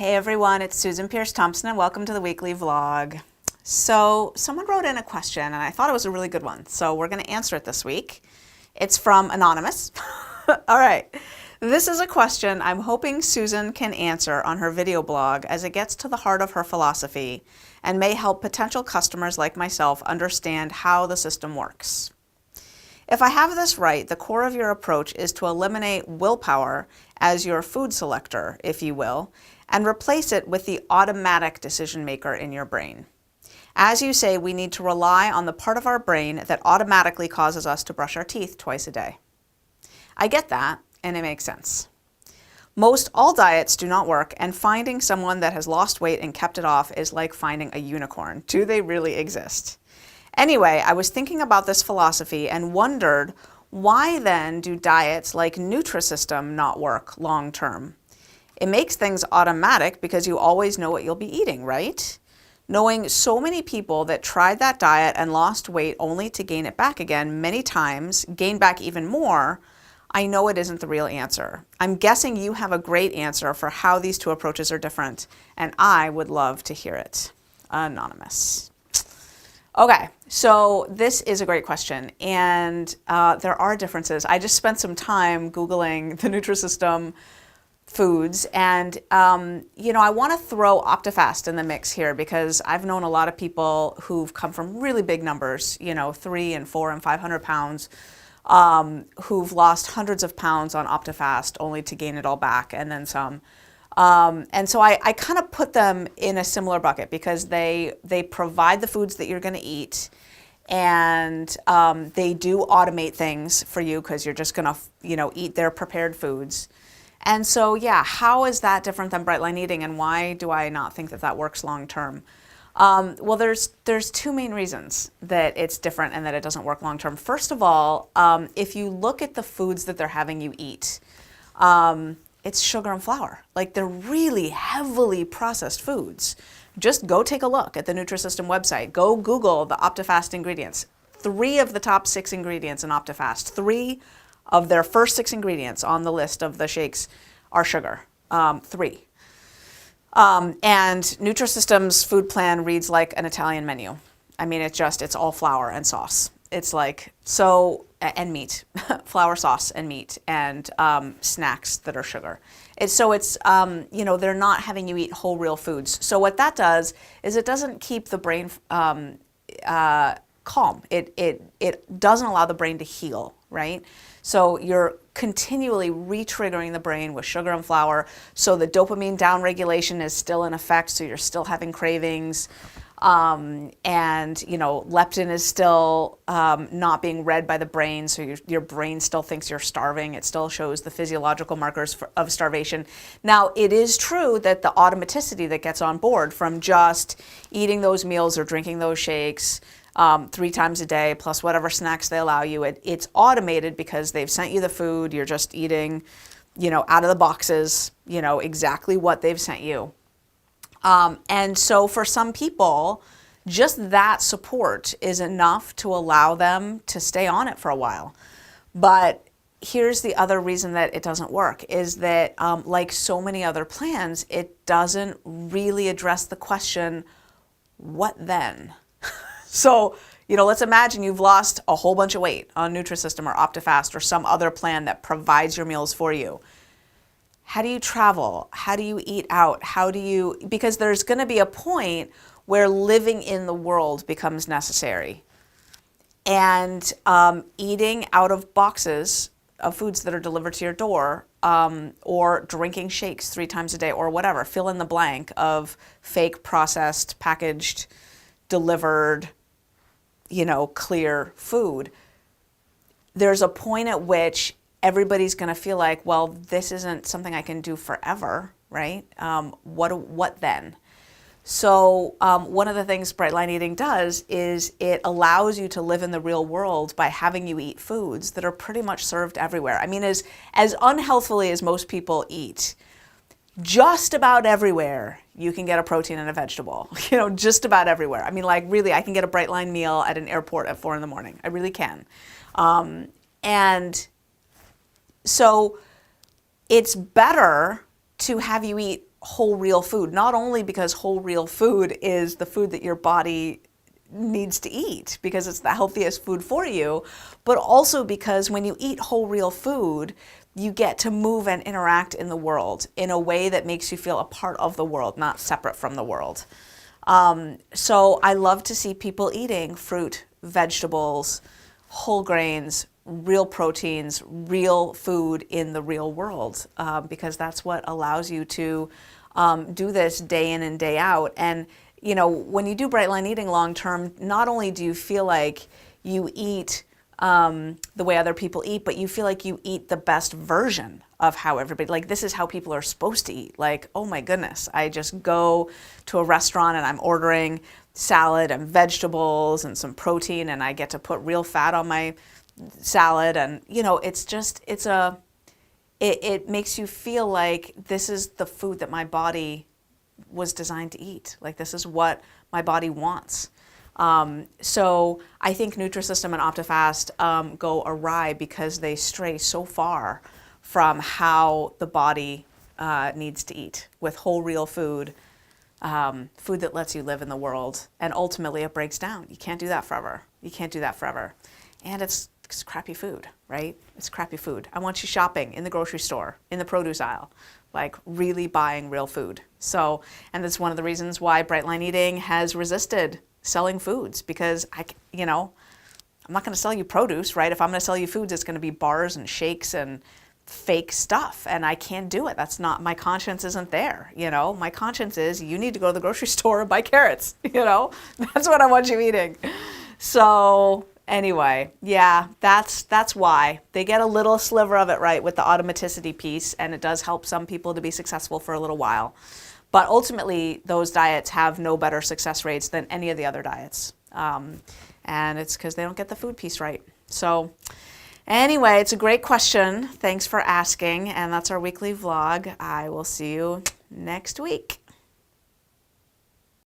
Hey everyone, it's Susan Pierce Thompson and welcome to the weekly vlog. So someone wrote in a question and I thought it was a really good one, so we're going to answer it this week. It's from Anonymous. All right, this is a question I'm hoping Susan can answer on her video blog as it gets to the heart of her philosophy and may help potential customers like myself understand how the system works. If I have this right, the core of your approach is to eliminate willpower as your food selector, if you will, and replace it with the automatic decision maker in your brain. As you say, we need to rely on the part of our brain that automatically causes us to brush our teeth twice a day. I get that, and it makes sense. Most all diets do not work, and finding someone that has lost weight and kept it off is like finding a unicorn. Do they really exist? Anyway, I was thinking about this philosophy and wondered, why then do diets like Nutrisystem not work long term? It makes things automatic because you always know what you'll be eating, right? Knowing so many people that tried that diet and lost weight only to gain it back again many times, gain back even more, I know it isn't the real answer. I'm guessing you have a great answer for how these two approaches are different, and I would love to hear it. Anonymous. Okay, so this is a great question, and there are differences. I just spent some time Googling the Nutrisystem foods, and I want to throw Optifast in the mix here because I've known a lot of people who've come from really big numbers, 3 and 4 and 500 pounds, who've lost hundreds of pounds on Optifast only to gain it all back and then some. And so I kind of put them in a similar bucket because they provide the foods that you're going to eat, and they do automate things for you because you're just going to eat their prepared foods. And so, yeah, how is that different than Bright Line Eating, and why do I not think that that works long term? Well, there's two main reasons that it's different and that it doesn't work long term. First of all, if you look at the foods that they're having you eat, it's sugar and flour. Like, they're really heavily processed foods. Just go take a look at the Nutrisystem website. Go Google the Optifast ingredients. 3 of the top 6 ingredients in Optifast, 3 of their first 6 ingredients on the list of the shakes are sugar. 3. And Nutrisystem's food plan reads like an Italian menu. I mean, it's all flour and sauce. It's like, and meat, flour, sauce, and meat, and snacks that are sugar. They're not having you eat whole real foods. So what that does is it doesn't keep the brain calm. It doesn't allow the brain to heal, right? So you're continually re-triggering the brain with sugar and flour. So the dopamine downregulation is still in effect. So you're still having cravings. And leptin is still not being read by the brain, so your brain still thinks you're starving. It still shows the physiological markers of starvation. Now, it is true that the automaticity that gets on board from just eating those meals or drinking those shakes 3 times a day, plus whatever snacks they allow you, it's automated because they've sent you the food. You're just eating, out of the boxes, exactly what they've sent you. And so for some people, just that support is enough to allow them to stay on it for a while. But here's the other reason that it doesn't work is that, like so many other plans, it doesn't really address the question, what then? So, let's imagine you've lost a whole bunch of weight on Nutrisystem or Optifast or some other plan that provides your meals for you. How do you travel? How do you eat out? Because there's going to be a point where living in the world becomes necessary. And eating out of boxes of foods that are delivered to your door, or drinking shakes 3 times a day, or whatever, fill in the blank of fake, processed, packaged, delivered, clear food. There's a point at which everybody's going to feel like, well, this isn't something I can do forever, right? What then? So one of the things Bright Line Eating does is it allows you to live in the real world by having you eat foods that are pretty much served everywhere. I mean, as unhealthfully as most people eat, just about everywhere you can get a protein and a vegetable, just about everywhere. I mean, like, really, I can get a Bright Line meal at an airport at 4 in the morning. I really can. And so it's better to have you eat whole real food, not only because whole real food is the food that your body needs to eat because it's the healthiest food for you, but also because when you eat whole real food, you get to move and interact in the world in a way that makes you feel a part of the world, not separate from the world. So I love to see people eating fruit, vegetables, whole grains, real proteins, real food in the real world, because that's what allows you to do this day in and day out. And you know, when you do Bright Line Eating long term, not only do you feel like you eat the way other people eat, but you feel like you eat the best version of how everybody, like this is how people are supposed to eat. Like, oh my goodness, I just go to a restaurant and I'm ordering salad and vegetables and some protein and I get to put real fat on my salad. And, you know, it's just, it makes you feel like this is the food that my body was designed to eat. Like this is what my body wants. So I think Nutrisystem and Optifast go awry because they stray so far from how the body needs to eat with whole real food, food that lets you live in the world. And ultimately it breaks down. You can't do that forever. You can't do that forever. And it's crappy food, right? It's crappy food. I want you shopping in the grocery store, in the produce aisle, like really buying real food. So, and that's one of the reasons why Bright Line Eating has resisted selling foods, because I'm not going to sell you produce, right? If I'm going to sell you foods, it's going to be bars and shakes and fake stuff, and I can't do it. That's not, my conscience isn't there, you know? My conscience is, you need to go to the grocery store and buy carrots, you know? That's what I want you eating. So anyway, yeah, that's why. They get a little sliver of it right with the automaticity piece, and it does help some people to be successful for a little while. But ultimately, those diets have no better success rates than any of the other diets. And it's because they don't get the food piece right. So anyway, it's a great question. Thanks for asking. And that's our weekly vlog. I will see you next week.